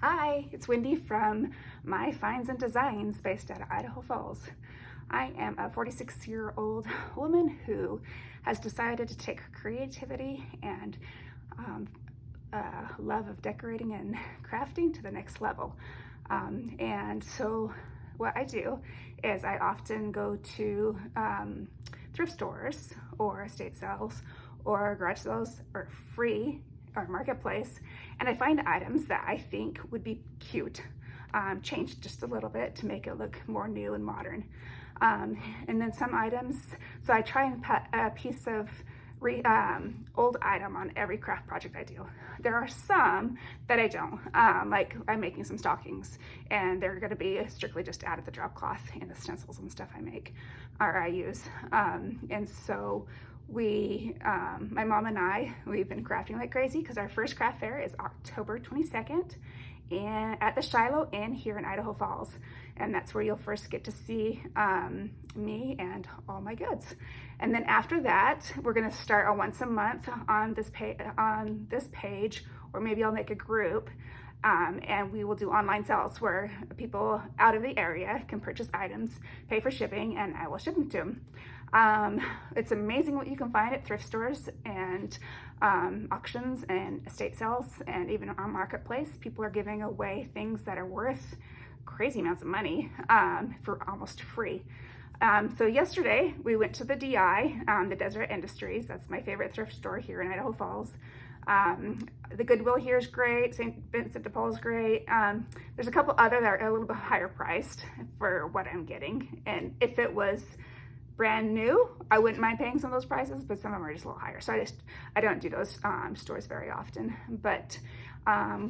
Hi, it's Wendy from My Finds and Designs based out of Idaho Falls. I am a 46-year-old woman who has decided to take her creativity and love of decorating and crafting to the next level. And so what I do is I often go to thrift stores or estate sales or garage sales or free or marketplace, and I find items that I think would be cute, changed just a little bit to make it look more new and modern. And then some items, so I try and put a piece of old item on every craft project I do. There are some that I don't, like I'm making some stockings and they're gonna be strictly just out of the drop cloth and the stencils and stuff I make, or I use. And so my mom and we've been crafting like crazy because our first craft fair is October 22nd and at the Shiloh Inn here in Idaho Falls. And that's where you'll first get to see me and all my goods. And then after that, we're gonna start a once a month on this page, or maybe I'll make a group, and we will do online sales where people out of the area can purchase items, pay for shipping, and I will ship them to them. It's amazing what you can find at thrift stores and auctions and estate sales, and even on Marketplace. People are giving away things that are worth crazy amounts of money for almost free. So yesterday we went to the DI, the Desert Industries. That's my favorite thrift store here in Idaho Falls. The Goodwill here is great. St. Vincent de Paul is great. There's a couple other that are a little bit higher priced for what I'm getting. And if it was brand new, I wouldn't mind paying some of those prices, but some of them are just a little higher. So I don't do those stores very often. But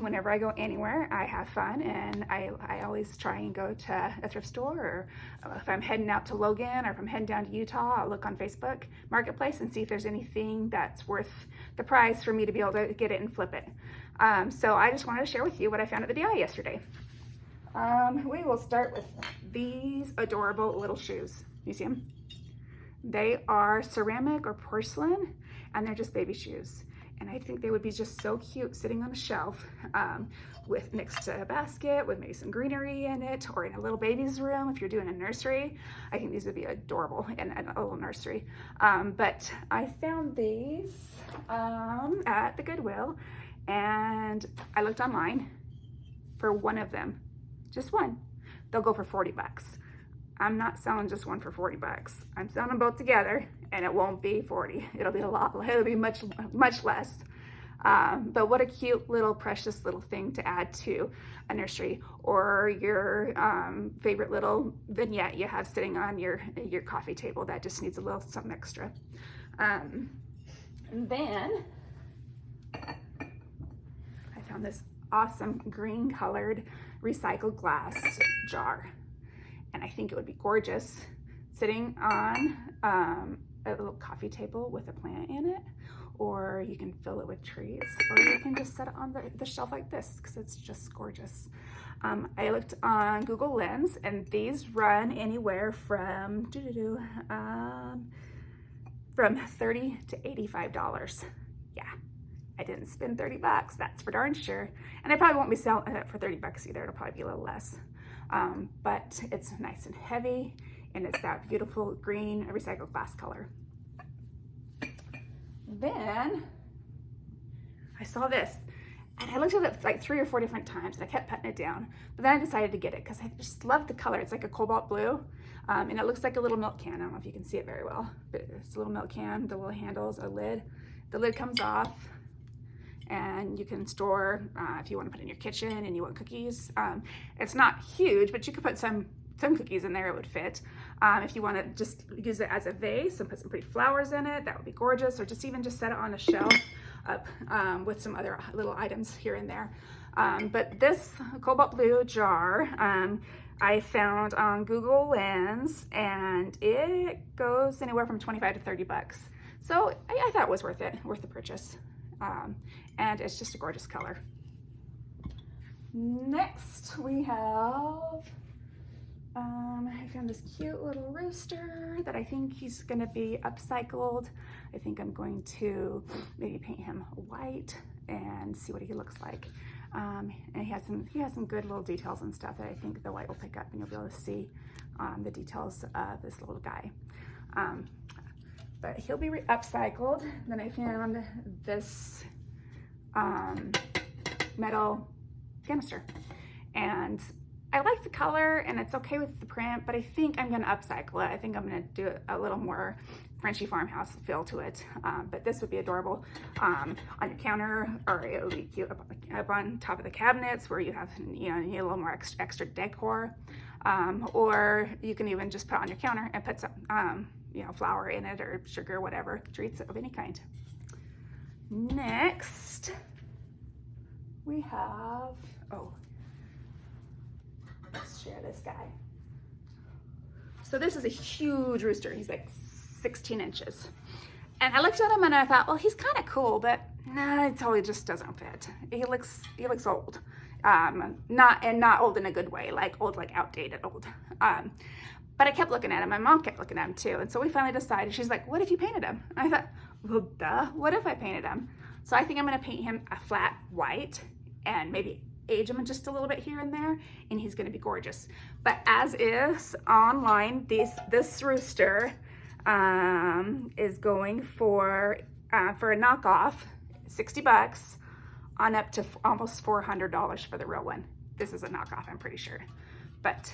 whenever I go anywhere, I have fun, and I always try and go to a thrift store, or if I'm heading out to Logan, or if I'm heading down to Utah, I'll look on Facebook Marketplace and see if there's anything that's worth the price for me to be able to get it and flip it. So I just wanted to share with you what I found at the DI yesterday. We will start with these adorable little shoes. You see them? They are ceramic or porcelain, and they're just baby shoes. And I think they would be just so cute sitting on a shelf with next to a basket with maybe some greenery in it, or in a little baby's room if you're doing a nursery. I think these would be adorable in a little nursery. But I found these at the Goodwill, and I looked online for one of them, just one. They'll go for 40 bucks. I'm not selling just one for 40 bucks. I'm selling them both together, and it won't be 40. It'll be it'll be much less. But what a cute little precious little thing to add to a nursery, or your favorite little vignette you have sitting on your coffee table that just needs a little something extra. And then I found this awesome green colored recycled glass jar. And I think it would be gorgeous sitting on a little coffee table with a plant in it, or you can fill it with trees, or you can just set it on the shelf like this because it's just gorgeous. I looked on Google Lens, and these run anywhere from $30 to $85. Yeah, I didn't spend 30 bucks, that's for darn sure. And I probably won't be selling it for 30 bucks either. It'll probably be a little less. But it's nice and heavy, and it's that beautiful green recycled glass color. Then I saw this, and I looked at it like 3 or 4 different times, and I kept putting it down, but then I decided to get it because I just love the color. It's like a cobalt blue, and it looks like a little milk can. I don't know if you can see it very well, but it's a little milk can. The little handles, a lid. The lid comes off, and you can store, if you want to put in your kitchen and you want cookies. It's not huge, but you could put some cookies in there, it would fit. If you want to just use it as a vase and put some pretty flowers in it, that would be gorgeous, or just set it on a shelf up with some other little items here and there. But this cobalt blue jar, I found on Google Lens, and it goes anywhere from 25 to 30 bucks. So I thought it was worth the purchase. And it's just a gorgeous color. Next we have, I found this cute little rooster that I think he's gonna be upcycled. I think I'm going to maybe paint him white and see what he looks like. And he has some good little details and stuff that I think the white will pick up, and you'll be able to see the details of this little guy. But he'll be upcycled. Then I found this metal canister, and I like the color and it's okay with the print, but I think I'm gonna upcycle it. I think I'm gonna do a little more Frenchy farmhouse feel to it. But this would be adorable on your counter, or it would be cute up on top of the cabinets where you have, you know, you need a little more extra decor. Or you can even just put it on your counter and put some, you know, flour in it or sugar, whatever, treats of any kind. Next, we have, oh, let's share this guy. So this is a huge rooster. He's like 16 inches. And I looked at him and I thought, well, he's kind of cool, but nah, it totally just doesn't fit. He looks old. Not old in a good way, like old, like outdated old. But I kept looking at him. My mom kept looking at him too. And so we finally decided, she's like, what if you painted him? And I thought, well, duh, what if I painted him? So I think I'm gonna paint him a flat white and maybe age him just a little bit here and there, and he's gonna be gorgeous. But as is online, this rooster is going for a knockoff, 60 bucks on up to almost $400 for the real one. This is a knockoff, I'm pretty sure. But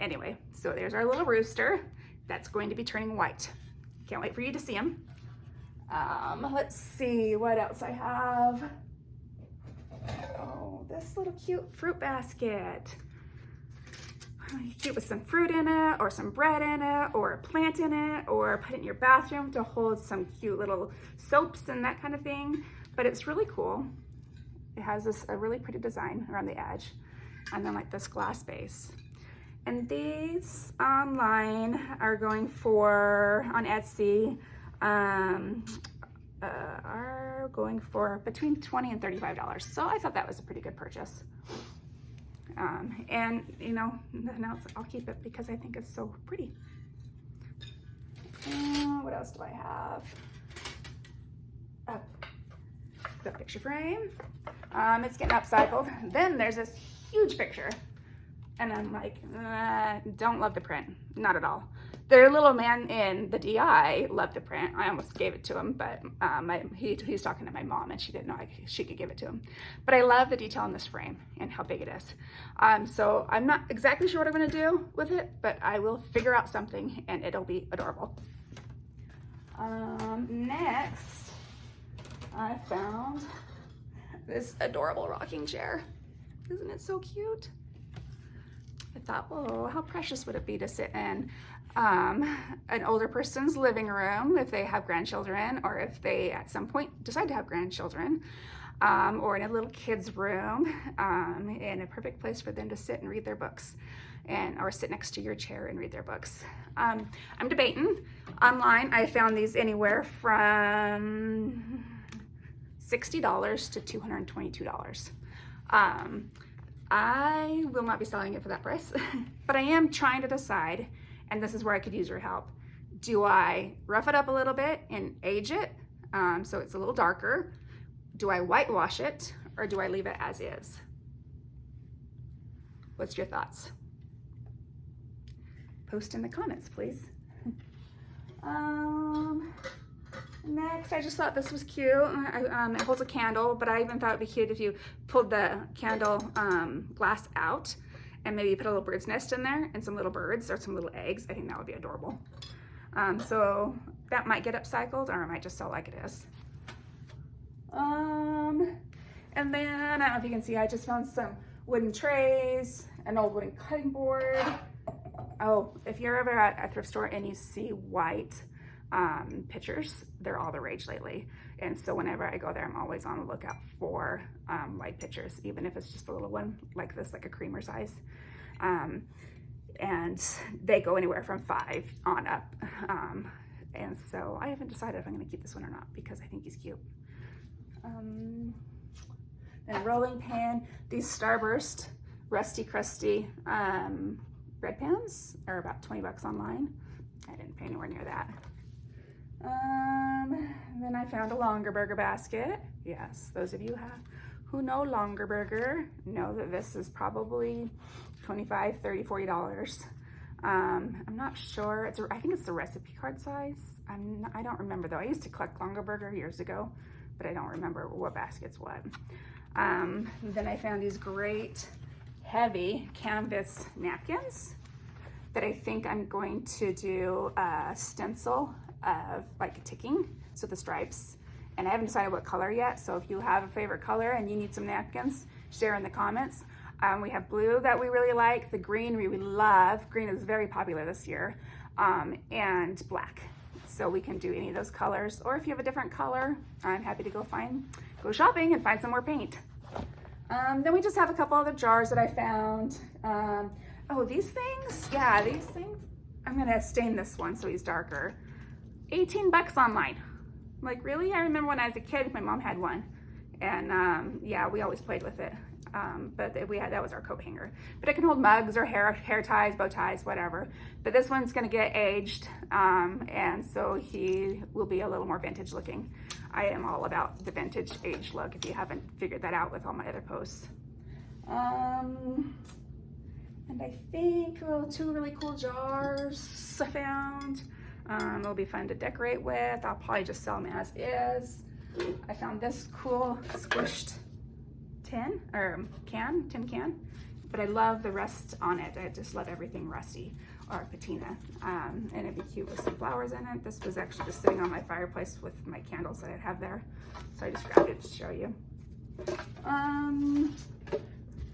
anyway, so there's our little rooster that's going to be turning white. Can't wait for you to see him. Let's see what else I have. Oh, this little cute fruit basket. Cute with some fruit in it, or some bread in it, or a plant in it, or put it in your bathroom to hold some cute little soaps and that kind of thing. But it's really cool. It has a really pretty design around the edge, and then like this glass base. And these online are going for, on Etsy, are going for between $20 and $35. So I thought that was a pretty good purchase. And you know, nothing else, I'll keep it because I think it's so pretty. What else do I have? The picture frame. It's getting upcycled. Then there's this huge picture, and I'm like, don't love the print, not at all. Their little man in the DI loved the print. I almost gave it to him, but he's talking to my mom, and she didn't know she could give it to him. But I love the detail in this frame and how big it is. So I'm not exactly sure what I'm gonna do with it, but I will figure out something, and it'll be adorable. Next, I found this adorable rocking chair. Isn't it so cute? I thought, oh, how precious would it be to sit in an older person's living room if they have grandchildren, or if they at some point decide to have grandchildren, or in a little kid's room, in a perfect place for them to sit and read their books, or sit next to your chair and read their books. I'm debating. Online, I found these anywhere from $60 to $222. I will not be selling it for that price, but I am trying to decide, and this is where I could use your help. Do I rough it up a little bit and age it so it's a little darker? Do I whitewash it, or do I leave it as is? What's your thoughts? Post in the comments, please. Next, I just thought this was cute. It holds a candle, but I even thought it'd be cute if you pulled the candle glass out and maybe put a little bird's nest in there and some little birds or some little eggs. I think that would be adorable. So that might get upcycled, or it might just sell like it is. And then, I don't know if you can see, I just found some wooden trays, an old wooden cutting board. Oh, if you're ever at a thrift store and you see white pictures, they're all the rage lately. And so whenever I go there, I'm always on the lookout for white pictures, even if it's just a little one like this, like a creamer size. And they go anywhere from 5 on up. And so I haven't decided if I'm gonna keep this one or not, because I think he's cute. Then a rolling pin. These Starburst Rusty Crusty bread pans are about 20 bucks online. I didn't pay anywhere near that. Then I found a longer burger basket. Yes, those of you who know Longaberger know that this is probably $25, $30, $40. I'm not sure. I think it's the recipe card size. I don't remember though. I used to collect Longaberger years ago, but I don't remember what basket's what. Then I found these great heavy canvas napkins that I think I'm going to do a stencil of like ticking, so the stripes. And I haven't decided what color yet, so if you have a favorite color and you need some napkins, share in the comments. We have blue that we really like, the green we love. Green is very popular this year, and black. So we can do any of those colors, or if you have a different color, I'm happy to go shopping and find some more paint. Then we just have a couple other jars that I found. Oh, these things? Yeah, these things. I'm gonna stain this one so he's darker. 18 bucks online. Like, really? I remember when I was a kid, my mom had one. And yeah, we always played with it. But that was our coat hanger. But it can hold mugs or hair ties, bow ties, whatever. But this one's gonna get aged, and so he will be a little more vintage looking. I am all about the vintage age look, if you haven't figured that out with all my other posts. And I think two really cool jars I found. It'll be fun to decorate with. I'll probably just sell them as is. I found this cool squished tin can, but I love the rust on it. I just love everything rusty or patina, and it'd be cute with some flowers in it. This was actually just sitting on my fireplace with my candles that I have there, so I just grabbed it to show you.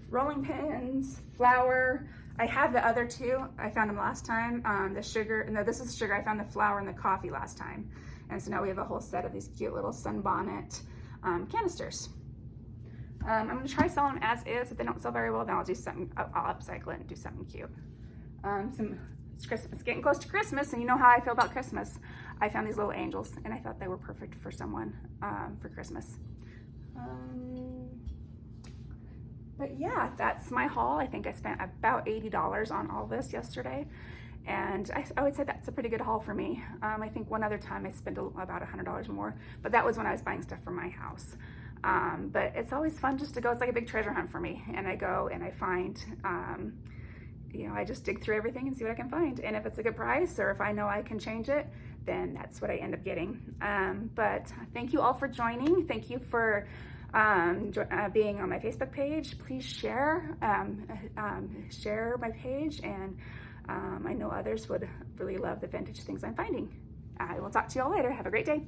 Rolling pins, flour. I have the other two. I found them last time. The sugar, no, this is sugar. I found the flour and the coffee last time. And so now we have a whole set of these cute little sunbonnet canisters. I'm gonna try selling them as is. If they don't sell very well, then I'll do something, I'll upcycle it and do something cute. It's Christmas, it's getting close to Christmas, and you know how I feel about Christmas. I found these little angels, and I thought they were perfect for someone for Christmas. But yeah, that's my haul. I think I spent about $80 on all this yesterday. And I would say that's a pretty good haul for me. I think one other time I spent about $100 more, but that was when I was buying stuff for my house. But it's always fun just to go. It's like a big treasure hunt for me. And I go and I find, you know, I just dig through everything and see what I can find. And if it's a good price, or if I know I can change it, then that's what I end up getting. But thank you all for joining. Thank you for being on my Facebook page. Please share my page, and I know others would really love the vintage things I'm finding. I will talk to you all later. Have a great day.